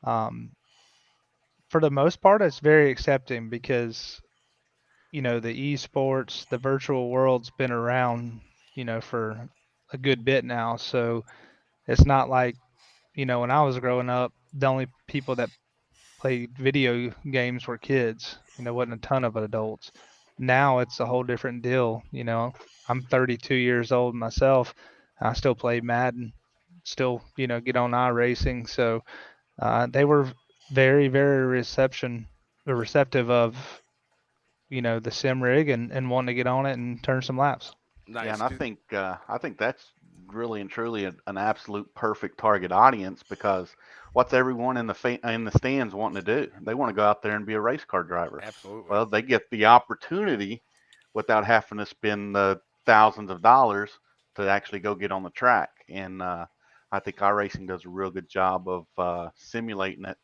for the most part, it's very accepting because the esports, the virtual world's been around for a good bit now. So it's not like when I was growing up, the only people that played video games were kids. Wasn't a ton of adults. Now it's a whole different deal. I'm 32 years old myself. I still play Madden, still get on iRacing. So they were very, very receptive of the sim rig and wanting to get on it and turn some laps. Nice. Yeah, and I think that's really and truly an absolute perfect target audience, because what's everyone in the stands wanting to do? They want to go out there and be a race car driver. Absolutely. Well, they get the opportunity without having to spend the thousands of dollars to actually go get on the track. And I think iRacing does a real good job of simulating it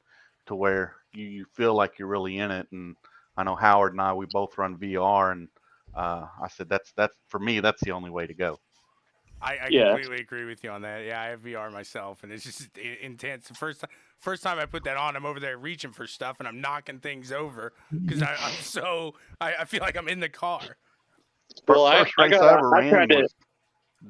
to where you feel like you're really in it. And I know Howard and we both run VR, and I said that's for me, that's the only way to go. I completely agree with you on that. Yeah, I have VR myself, and it's just intense. The first time I put that on, I'm over there reaching for stuff, and I'm knocking things over because I feel like I'm in the car. Well, First race I ever ran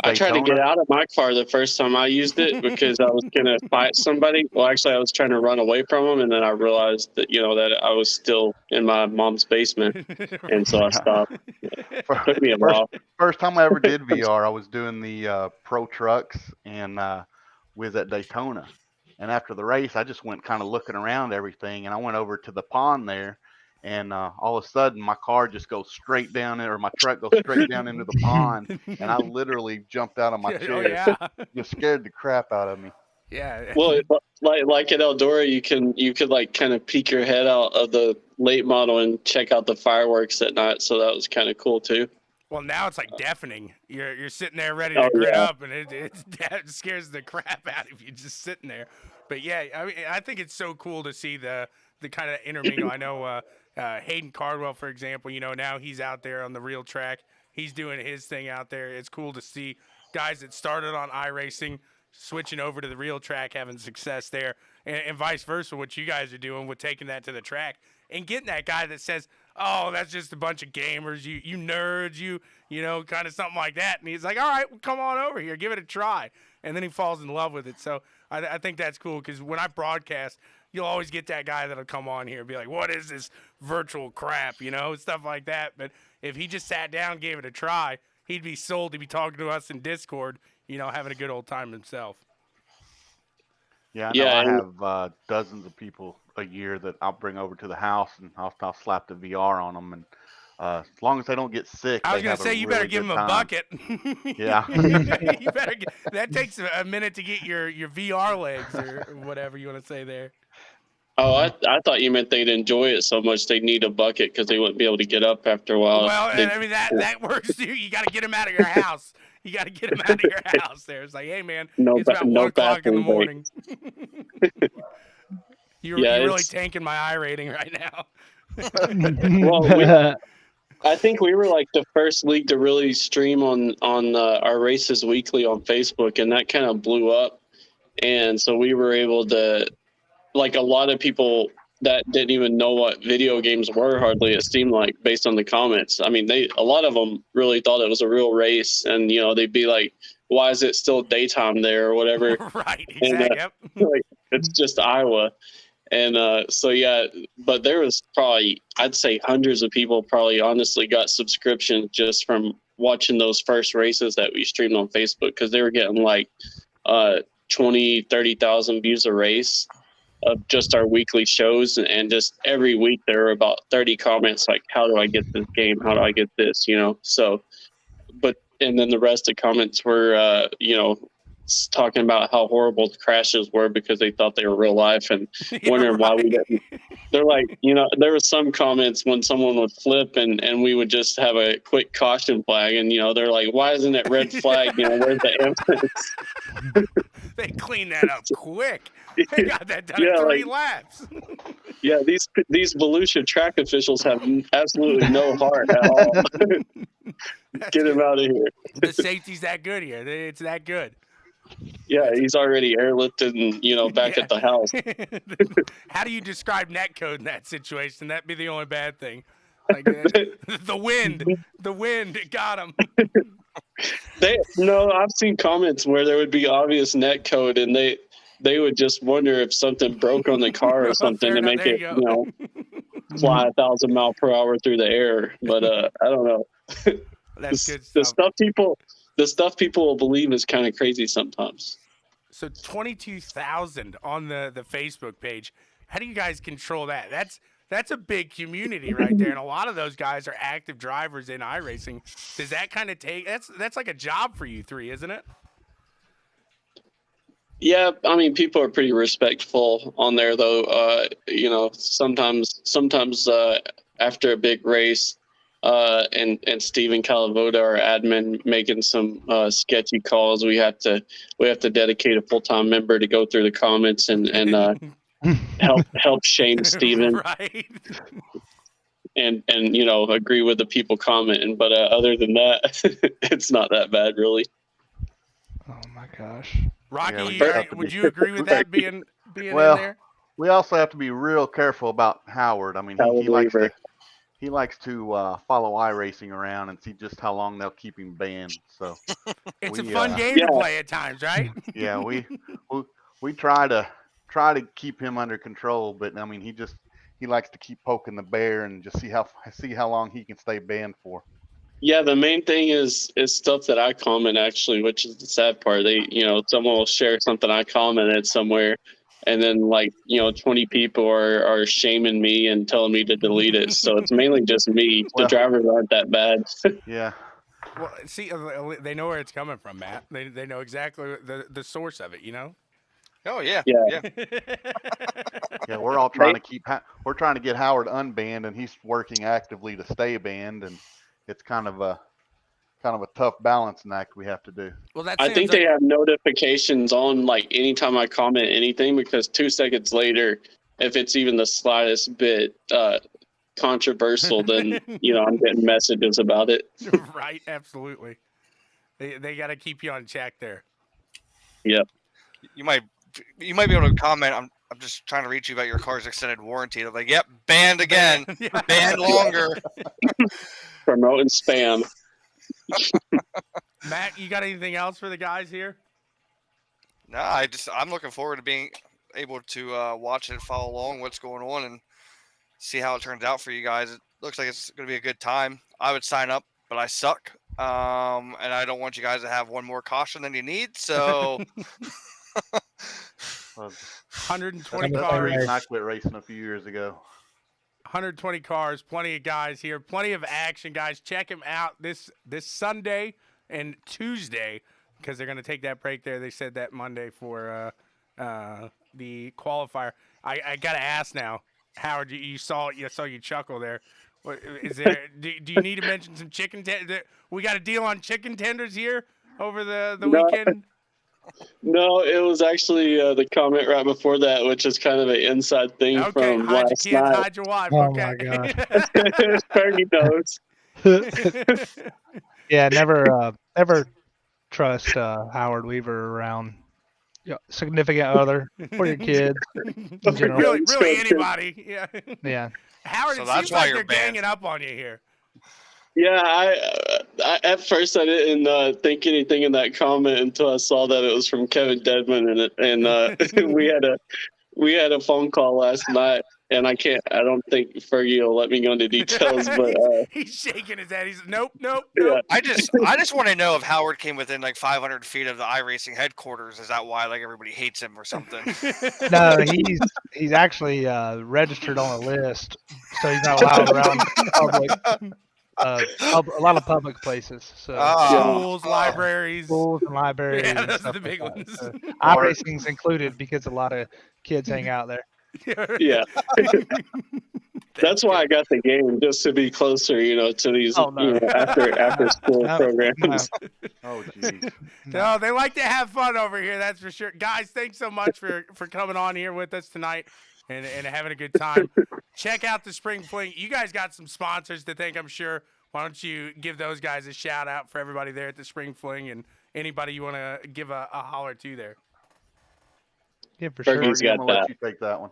I tried to get out of my car the first time I used it because I was going to fight somebody. Well, actually, I was trying to run away from them, and then I realized that, that I was still in my mom's basement, and so I stopped. Took me a while. First time I ever did VR, I was doing the Pro Trucks, and we was at Daytona. And after the race, I just went kind of looking around everything, and I went over to the pond there, and all of a sudden my car just goes straight down, or my truck goes straight down into the pond, and I literally jumped out of my chair. Oh, yeah. Just scared the crap out of me. Yeah. Well, like at Eldora, you could like kind of peek your head out of the late model and check out the fireworks at night. So that was kind of cool too. Well, now it's like deafening. You're sitting there ready to grit up, and it scares the crap out of you just sitting there. But yeah, I mean, I think it's so cool to see the kind of intermingle. I know Hayden Cardwell, for example. Now he's out there on the real track. He's doing his thing out there. It's cool to see guys that started on iRacing switching over to the real track, having success there, and vice versa. What you guys are doing with taking that to the track and getting that guy that says, "Oh, that's just a bunch of gamers, you nerds, you kind of something like that." And he's like, "All right, well, come on over here, give it a try." And then he falls in love with it. So I think that's cool because when I broadcast, you'll always get that guy that'll come on here and be like, "What is this virtual crap?" Stuff like that. But if he just sat down and gave it a try, he'd be sold. He'd be talking to us in Discord, having a good old time himself. Yeah, I have dozens of people a year that I'll bring over to the house, and I'll slap the VR on them, and as long as they don't get sick. I was gonna say you better give them a bucket. Yeah, you better. That takes a minute to get your VR legs or whatever you want to say there. Oh, I thought you meant they'd enjoy it so much they'd need a bucket because they wouldn't be able to get up after a while. Well, I mean that works too. You got to get them out of your house. You got to get them out of your house. There, it's like, hey man, it's about 1 o'clock in the morning. You're really tanking my I rating right now. Well, I think we were like the first league to really stream on our races weekly on Facebook, and that kind of blew up. And so we were able to, like, a lot of people that didn't even know what video games were, hardly, it seemed like, based on the comments. I mean, a lot of them really thought it was a real race, and they'd be like, "Why is it still daytime there?" or whatever. Right, exactly. And, like, it's just Iowa. And but there was probably, I'd say, hundreds of people probably honestly got subscriptions just from watching those first races that we streamed on Facebook, because they were getting like 20, 30,000 views a race of just our weekly shows. And just every week there were about 30 comments like, "How do I get this game? How do I get this?" So, and then the rest of the comments were, talking about how horrible the crashes were because they thought they were real life, and wondering why we didn't. They're like, there were some comments when someone would flip and we would just have a quick caution flag, and they're like, "Why isn't it red flag? Where's the ambulance?" They cleaned that up quick. They got that done in 3 laps. Yeah, these Volusia track officials have absolutely no heart at all. Get him out of here. The safety's that good here. It's that good. Yeah, he's already airlifted and, back at the house. How do you describe netcode in that situation? That'd be the only bad thing. Like the wind, it got him. I've seen comments where there would be obvious netcode, and they would just wonder if something broke on the car or something to make it, fly 1,000 miles per hour through the air. But I don't know. That's good stuff. The stuff people will believe is kind of crazy sometimes. So 22,000 on the Facebook page. How do you guys control that? That's a big community right there, and a lot of those guys are active drivers in iRacing. Does that kind of take? That's like a job for you three, isn't it? Yeah, I mean, people are pretty respectful on there, though. Sometimes after a big race, and Steven Calavoda, our admin, making some sketchy calls, we have to dedicate a full-time member to go through the comments and help shame Steven. Right. And agree with the people commenting, but other than that, it's not that bad, really. Oh my gosh. Rocky, would you agree with that being in there? We also have to be real careful about Howard. I mean, he likes he likes to follow iRacing around and see just how long they'll keep him banned. So It's a we fun game Yeah. to play at times, right? yeah we try to keep him under control, but I mean he likes to keep poking the bear and just see how long he can stay banned for. Yeah, the main thing is stuff that I comment actually, which is the sad part. Someone will share something I commented somewhere, and then 20 people are shaming me and telling me to delete it. So it's mainly just me. The Well, drivers aren't that bad. yeah. Well, see, they know where it's coming from, Matt. They know exactly the source of it, you know? Oh yeah, Yeah. yeah. Yeah, we're all trying to get Howard unbanned, and he's working actively to stay banned, and it's kind of a tough balancing act we have to do. Well, that I seems think like they have notifications on anytime I comment anything, because 2 seconds later, if it's even the slightest bit controversial, then I'm getting messages about it. right, absolutely. They got to keep you on check there. Yeah. You might be able to comment. I'm just trying to reach you about your car's extended warranty. They're like, yep, banned again, Yeah. banned longer. Promoting spam. Matt, you got anything else for the guys here? No, I'm looking forward to being able to watch it, follow along what's going on, and see how it turns out for you guys. It looks like it's going to be a good time. I would sign up, but I suck, and I don't want you guys to have one more caution than you need. So 120 That's the cars. same I quit racing a few years ago. 120 cars, plenty of guys here, plenty of action, guys. Check them out this Sunday and Tuesday, because they're going to take that break there. They said that Monday for the qualifier. I got to ask now, Howard, you saw you chuckle there. What, is there? do you need to mention some chicken tenders? We got a deal on chicken tenders here over the No. weekend. No, it was actually the comment right before that, which is kind of an inside thing Okay, from hide your last kids, night. hide your wife. Oh Okay. my gosh. Fergie knows. Yeah, never trust Howard Weaver around significant other or your kids in general. really anybody. Yeah. Yeah. Howard, So it that's seems why like you're they're banned. ganging up on you here. Yeah, I at first I didn't think anything in that comment until I saw that it was from Kevin Dedman, and we had a phone call last night, and I don't think Fergie will let me go into details, but he's shaking his head. He's nope. yeah. I just want to know if Howard came within 500 feet of the iRacing headquarters. Is that why everybody hates him or something? No, he's actually registered on a list, so he's not allowed around public. A lot of public places. So Schools, libraries. schools and libraries. Yeah, and those are stuff the big like that. ones. So, iRacing's included because a lot of kids hang out there. Yeah. That's why I got the game, just to be closer, to these after school programs. Oh, geez. No, they like to have fun over here, that's for sure. Guys, thanks so much for coming on here with us tonight and having a good time. Check out the Spring Fling. You guys got some sponsors to thank, I'm sure. Why don't you give those guys a shout out for everybody there at the Spring Fling and anybody you want to give a holler to there? Yeah, for sure. Fergie's got I'm gonna that. let you take that one.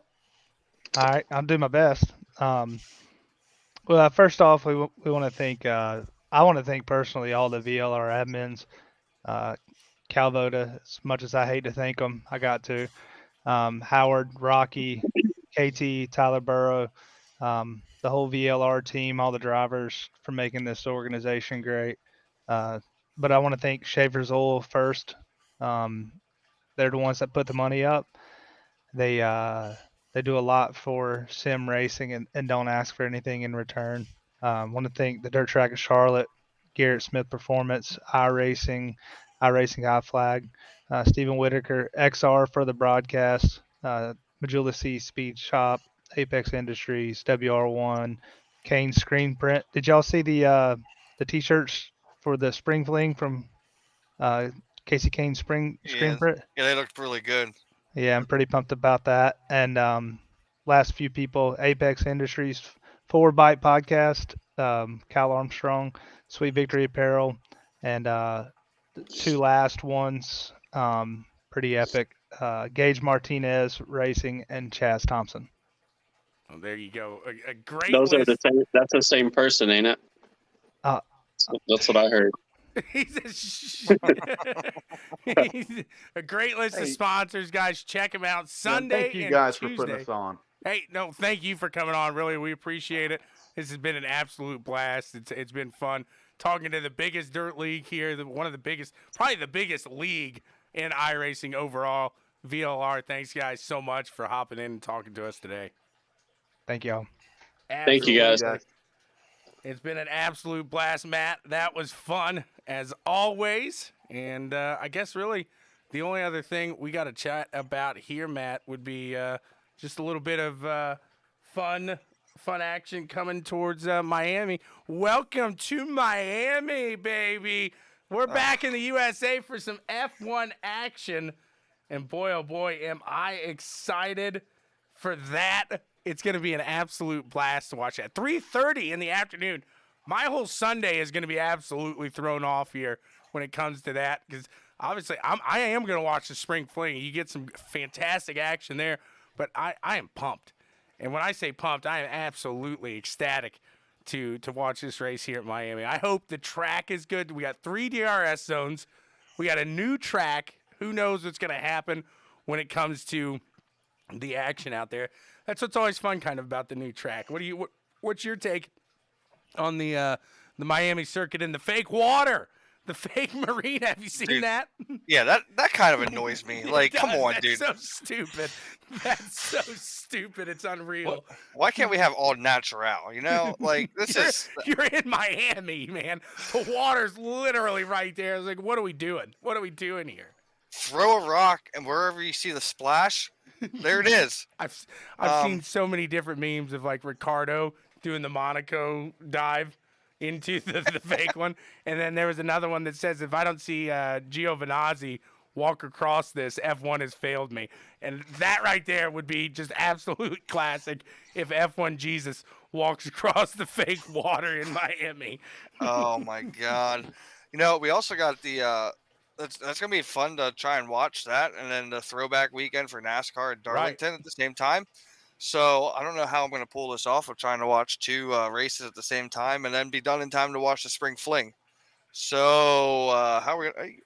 All right, I'll do my best. Well, first off, we want to thank. I want to thank personally all the VLR admins, Calvoda. As much as I hate to thank them, I got to. Howard, Rocky, KT, Tyler Burrow, the whole VLR team, all the drivers for making this organization great. But I want to thank Schaefer's Oil first. They're the ones that put the money up. They do a lot for sim racing and don't ask for anything in return. Want to thank the Dirt Track of Charlotte, Garrett Smith Performance, iRacing High Flag, Stephen Whitaker, XR for the broadcast, Majula C Speed Shop, Apex Industries, WR1, Kane Screen Print. Did y'all see the t-shirts for the Spring Fling from Casey Kane Screen Print? Yeah, they looked really good. Yeah, I'm pretty pumped about that. And last few people, Apex Industries, Forward Bite Podcast, Cal Armstrong, Sweet Victory Apparel, and the two last ones, pretty epic. Gage Martinez Racing and Chaz Thompson. Well, there you go. A great Those are list. the same. That's the same person, ain't it? Uh, That's what I heard. He's a great list of Hey. sponsors, guys. Check them out Yeah, Sunday thank you and guys Tuesday. for putting us on. Hey, no, thank you for coming on. Really, we appreciate it. This has been an absolute blast. It's been fun talking to the biggest dirt league here, one of the biggest, probably the biggest league in iRacing overall. VLR, thanks guys so much for hopping in and talking to us today. Thank y'all. Thank you, guys. It's been an absolute blast, Matt. That was fun as always. And I guess really the only other thing we got to chat about here, Matt, would be just a little bit of fun action coming towards Miami. Welcome to Miami, baby. We're back in the USA for some F1 action. And boy, oh boy, am I excited for that. It's going to be an absolute blast to watch at 3:30 in the afternoon. My whole Sunday is going to be absolutely thrown off here when it comes to that because obviously I am going to watch the spring fling. You get some fantastic action there, but I am pumped. And when I say pumped, I am absolutely ecstatic to watch this race here at Miami. I hope the track is good. We got 3 DRS zones. We got a new track. Who knows what's going to happen when it comes to the action out there. That's what's always fun kind of about the new track. What's your take on the Miami circuit and the fake water? The fake marina, have you seen that? Yeah, that kind of annoys me. Like, come on, dude. That's so stupid. That's so stupid. It's unreal. Why can't we have all natural? You know, like You're in Miami, man. The water's literally right there. It's like, what are we doing? What are we doing here? Throw a rock, and wherever you see the splash, there it is. I've seen so many different memes of like Ricardo doing the Monaco dive into the fake one. And then there was another one that says, if I don't see Giovinazzi walk across this, F1 has failed me. And that right there would be just absolute classic if F1 Jesus walks across the fake water in Miami. Oh, my God. You know, we also got the that's going to be fun to try and watch that. And then the throwback weekend for NASCAR at Darlington at the same time. So I don't know how I'm going to pull this off of trying to watch 2 races at the same time and then be done in time to watch the spring fling. So how are we going to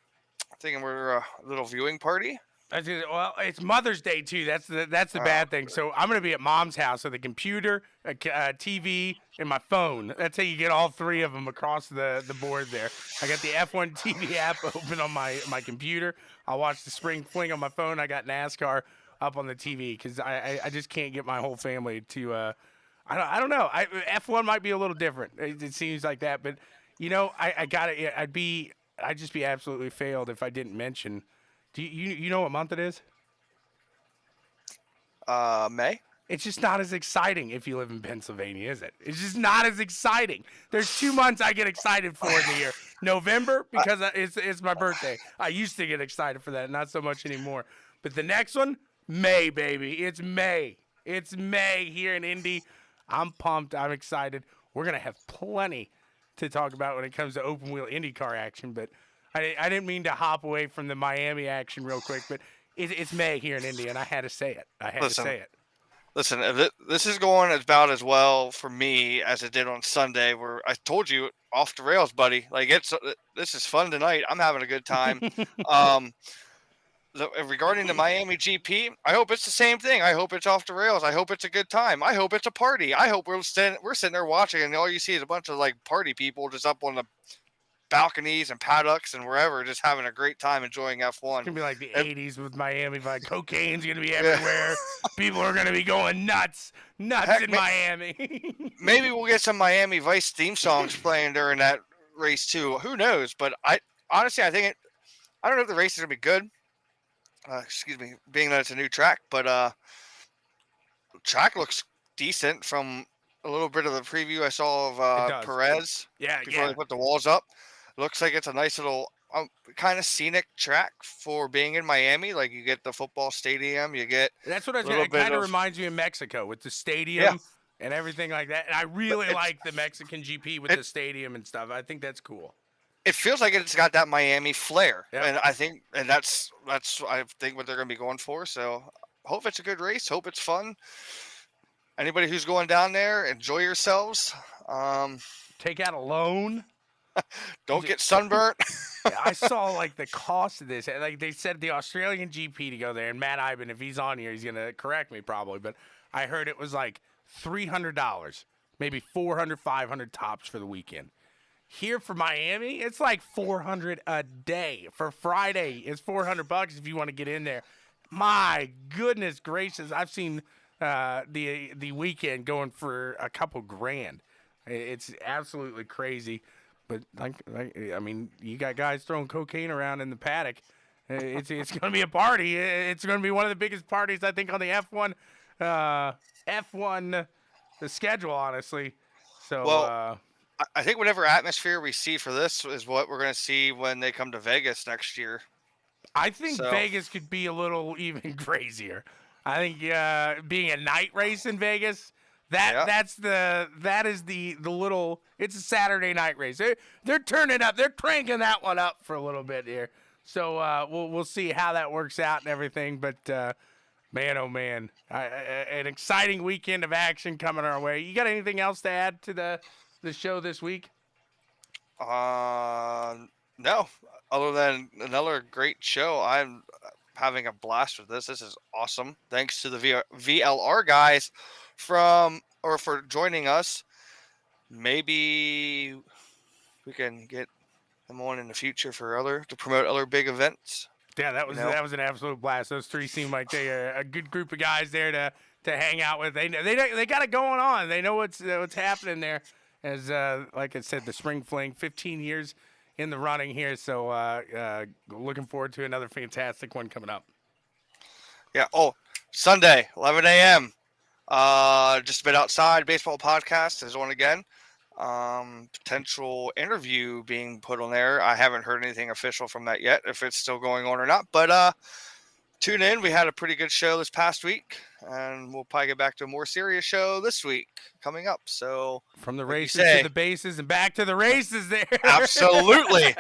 thinking we're a little viewing party? Well, it's Mother's Day too. That's the bad thing. So I'm gonna be at Mom's house with a computer, a TV, and my phone. That's how you get all 3 of them across the board there. I got the F1 TV app open on my computer. I'll watch the spring fling on my phone. I got NASCAR up on the TV because I just can't get my whole family to. I don't know. F1 might be a little different. It seems like that, but you know, I got it. I'd just be absolutely failed if I didn't mention. Do you know what month it is? May. It's just not as exciting if you live in Pennsylvania, is it? It's just not as exciting. There's 2 months I get excited for in the year. November, because it's my birthday. I used to get excited for that, not so much anymore. But the next one, May, baby. It's May. It's May here in Indy. I'm pumped. I'm excited. We're going to have plenty to talk about when it comes to open wheel IndyCar action, but I didn't mean to hop away from the Miami action real quick, but it's May here in Indy, and I had to say it. Listen, this is going about as well for me as it did on Sunday, where I told you off the rails, buddy. Like this is fun tonight. I'm having a good time. Regarding the Miami GP, I hope it's the same thing. I hope it's off the rails. I hope it's a good time. I hope it's a party. I hope we're sitting there watching, and all you see is a bunch of like party people just up on the balconies and paddocks and wherever, just having a great time enjoying F1. It's gonna be like the 80s with Miami. Like cocaine's gonna be everywhere. People are gonna be going nuts in Miami. Maybe we'll get some Miami Vice theme songs playing during that race too. Who knows? But I honestly, I don't know if the race is gonna be good. Excuse me, being that it's a new track, but the track looks decent from a little bit of the preview I saw of Perez. Before they put the walls up. Looks like it's a nice little kind of scenic track for being in Miami. Like you get the football stadium, you get. That's what I was saying. It kind of reminds me of Mexico with the stadium and everything like that. And I really like the Mexican GP with the stadium and stuff. I think that's cool. It feels like it's got that Miami flair, and I think, that's I think what they're going to be going for. So hope it's a good race. Hope it's fun. anybody who's going down there, enjoy yourselves. Take out a loan. Don't get sunburnt. I saw like the cost of this. Like they said, the Australian GP to go there, and Matt Iben, if he's on here, he's gonna correct me probably, but I heard it was like $300, maybe 400, 500 tops for the weekend. Here for Miami, it's like 400 a day. For Friday, it's $400 if you want to get in there. My goodness gracious, I've seen the weekend going for a couple grand. It's absolutely crazy. But I mean, you got guys throwing cocaine around in the paddock. It's going to be a party. It's going to be one of the biggest parties I think on the F1 the schedule, honestly. So well, I think whatever atmosphere we see for this is what we're going to see when they come to Vegas next year. I think Vegas could be a little even crazier. I think being a night race in Vegas. That is the little. It's a Saturday night race. They're turning up. They're cranking that one up for a little bit here. So we'll see how that works out and everything. But man, oh man, an exciting weekend of action coming our way. You got anything else to add to the show this week? No. Other than another great show, I'm having a blast with this. This is awesome. Thanks to the VLR guys for joining us. Maybe we can get them on in the future to promote other big events. Yeah, that was an absolute blast. Those three seem like they are a good group of guys there to hang out with. They got it going on. They know what's happening there. As like I said, the Spring Fling, 15 years in the running here. So looking forward to another fantastic one coming up. Yeah. Oh, Sunday, 11 a.m. Just a bit outside. Baseball podcast is on again. Potential interview being put on there. I haven't heard anything official from that yet, if it's still going on or not. But tune in. We had a pretty good show this past week, and we'll probably get back to a more serious show this week coming up. So from the races to the bases and back to the races there. Absolutely.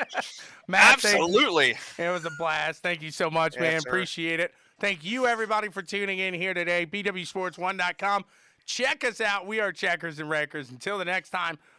Matt, absolutely. It was a blast. Thank you so much, man. Sir. Appreciate it. Thank you, everybody, for tuning in here today. BWSPORTS1.com. Check us out. We are Checkers and Wreckers. Until the next time,